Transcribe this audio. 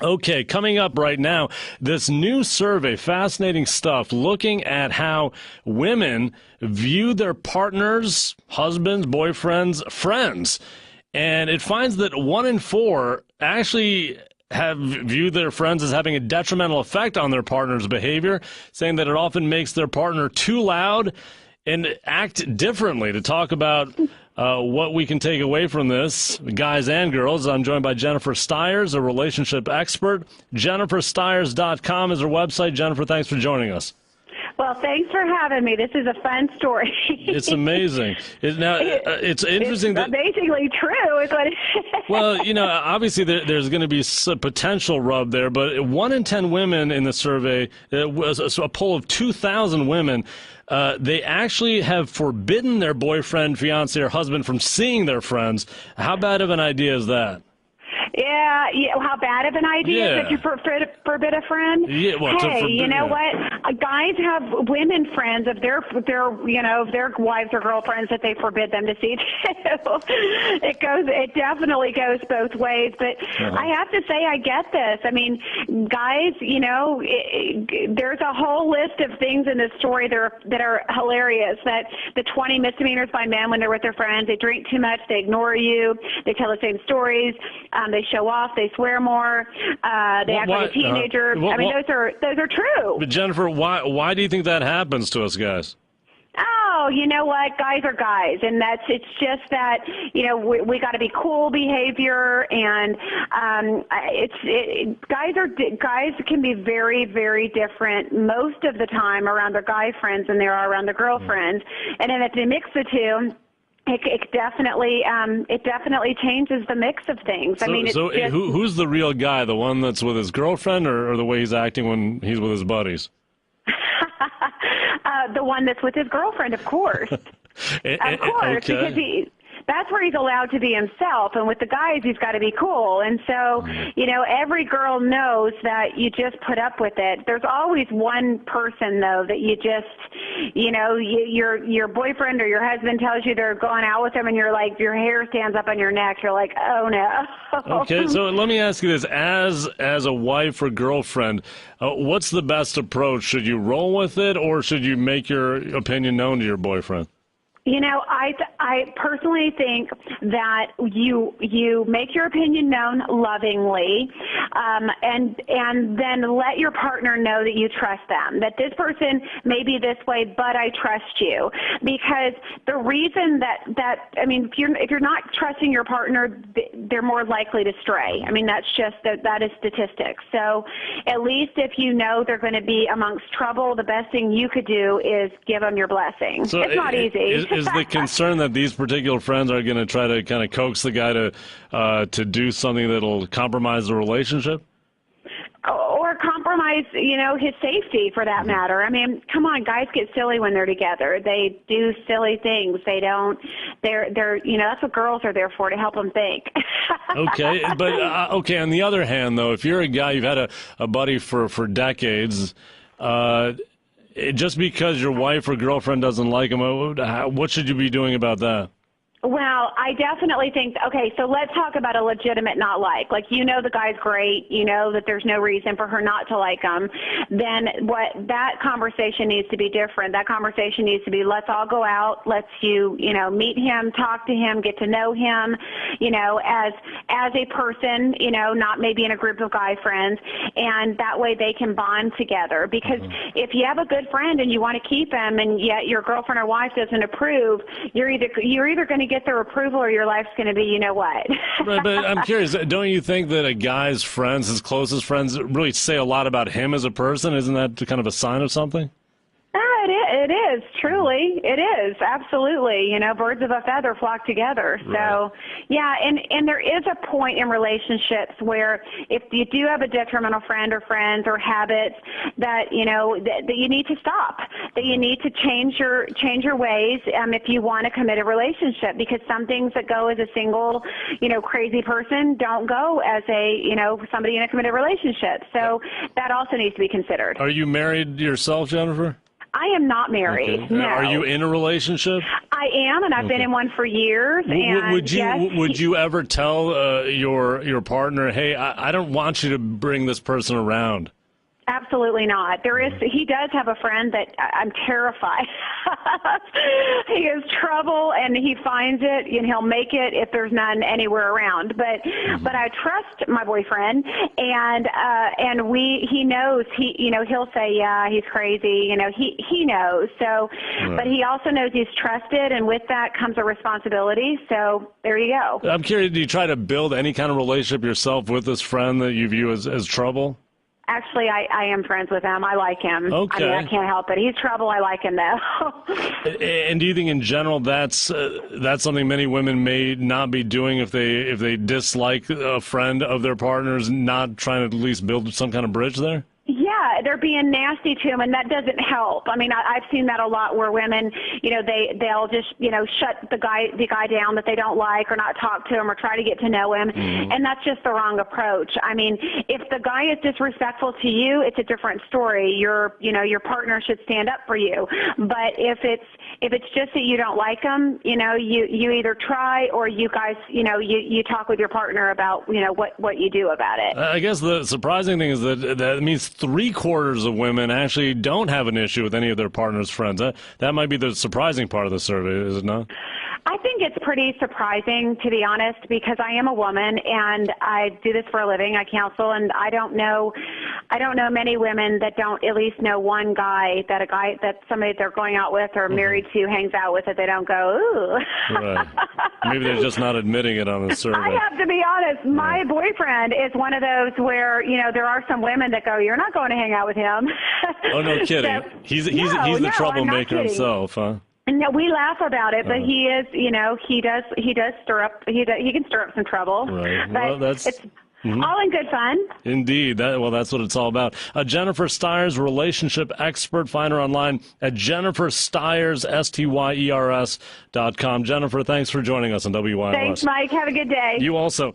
Okay, coming up right now, this new survey, fascinating stuff, looking at how women view their partners, husbands, boyfriends, friends. And it finds that 1 in 4 actually have viewed their friends as having a detrimental effect on their partner's behavior, saying that it often makes their partner too loud and act differently. To talk about what we can take away from this, guys and girls, I'm joined by Jennifer Styers, a relationship expert. JenniferStyers.com is her website. Jennifer, thanks for joining us. Well, thanks for having me. This is a fun story. It's amazing. It's interesting. It's amazingly true. Is what Well, obviously there's going to be some potential rub there, but 1 in 10 women in the survey, it was a poll of 2,000 women, they actually have forbidden their boyfriend, fiance, or husband from seeing their friends. How bad of an idea is that? Yeah. How bad of an idea is that you forbid a friend? Yeah. Well, hey, you know what? Guys have women friends of their wives or girlfriends that they forbid them to see too. It definitely goes both ways. But I have to say, I get this. I mean, guys, there's a whole list of things in this story that are hilarious. That the 20 misdemeanors by men when they're with their friends, they drink too much, they ignore you, they tell the same stories. They show off. They swear more. They act like a teenager. Those are true. But Jennifer, why do you think that happens to us guys? Oh, you know what? Guys are guys, and it's just that we got to be cool behavior, and guys can be very, very different most of the time around their guy friends than they are around their girlfriends, and then if they mix the two. It definitely changes the mix of things. Who's the real guy? The one that's with his girlfriend, or the way he's acting when he's with his buddies? The one that's with his girlfriend, of course. Because that's where he's allowed to be himself. And with the guys, he's got to be cool. And so, every girl knows that you just put up with it. There's always one person, though, that you just, your boyfriend or your husband tells you they're going out with him, and you're like, your hair stands up on your neck. You're like, oh, no. Okay, so let me ask you this. As a wife or girlfriend, what's the best approach? Should you roll with it, or should you make your opinion known to your boyfriend? I personally think that you make your opinion known lovingly, and then let your partner know that you trust them, that this person may be this way, but I trust you. Because the reason if you're not trusting your partner, they're more likely to stray. I mean, that is statistics. So at least if you know they're going to be amongst trouble, the best thing you could do is give them your blessing. So it's not easy. Is the concern that these particular friends are going to try to kind of coax the guy to do something that'll compromise the relationship? Or compromise, his safety for that matter. I mean, come on, guys get silly when they're together. They do silly things. That's what girls are there for, to help them think. Okay, but on the other hand, though, if you're a guy, you've had a buddy for decades, just because your wife or girlfriend doesn't like him, what should you be doing about that? Well, I definitely think, okay, so let's talk about a legitimate not like. Like, the guy's great, that there's no reason for her not to like him. Then that conversation needs to be different. That conversation needs to be, let's all go out, let's meet him, talk to him, get to know him, as a person, not maybe in a group of guy friends, and that way they can bond together. Because if you have a good friend and you want to keep him, and yet your girlfriend or wife doesn't approve, you're either going to get their approval or your life's going to be what. But I'm curious, don't you think that a guy's friends, his closest friends, really say a lot about him as a person? Isn't that kind of a sign of something? It is, truly. It is, absolutely. Birds of a feather flock together. So, yeah, and there is a point in relationships where if you do have a detrimental friend or friends or habits that, that you need to stop, that you need to change your ways if you want to commit a relationship, because some things that go as a single, crazy person don't go as somebody in a committed relationship. So that also needs to be considered. Are you married yourself, Jennifer? I am not married. Okay. No. Are you in a relationship? I am, and I've been in one for years. And would you ever tell your partner, hey, I don't want you to bring this person around? Absolutely not. He does have a friend that I'm terrified. He has trouble, and he finds it, and he'll make it if there's none anywhere around. But I trust my boyfriend, and he knows. He'll say, yeah, he's crazy. He knows. So, right. But he also knows he's trusted, and with that comes a responsibility. So there you go. I'm curious. Do you try to build any kind of relationship yourself with this friend that you view as trouble? Actually, I am friends with him. I like him. Okay. I can't help it. He's trouble. I like him, though. And do you think, in general, that's something many women may not be doing if they dislike a friend of their partner's, not trying to at least build some kind of bridge there? Yeah, they're being nasty to him, and that doesn't help. I mean, I've seen that a lot where women, they'll just, shut the guy down that they don't like, or not talk to him, or try to get to know him, and that's just the wrong approach. I mean, if the guy is disrespectful to you, it's a different story. Your partner should stand up for you. But if it's just that you don't like him, you either try, or you guys, you talk with your partner about, what you do about it. I guess the surprising thing is that means 3/4 of women actually don't have an issue with any of their partner's friends. That might be the surprising part of the survey, is it not? I think it's pretty surprising, to be honest, because I am a woman and I do this for a living. I counsel, and I don't know many women that don't at least know one guy that somebody they're going out with or married to hangs out with, that they don't go, ooh. Right. Maybe they're just not admitting it on the survey. I have to be honest. My boyfriend is one of those where, there are some women that go, you're not going to hang out with him. Oh, no kidding. So, he's the troublemaker himself, huh? No, we laugh about it, but he is, he can stir up some trouble. Right. But well, it's all in good fun. Indeed. That's what it's all about. Jennifer Styers, relationship expert. Find her online at Jennifer Styers, STYERS.com. Jennifer, thanks for joining us on WILS. Thanks, Mike. Have a good day. You also.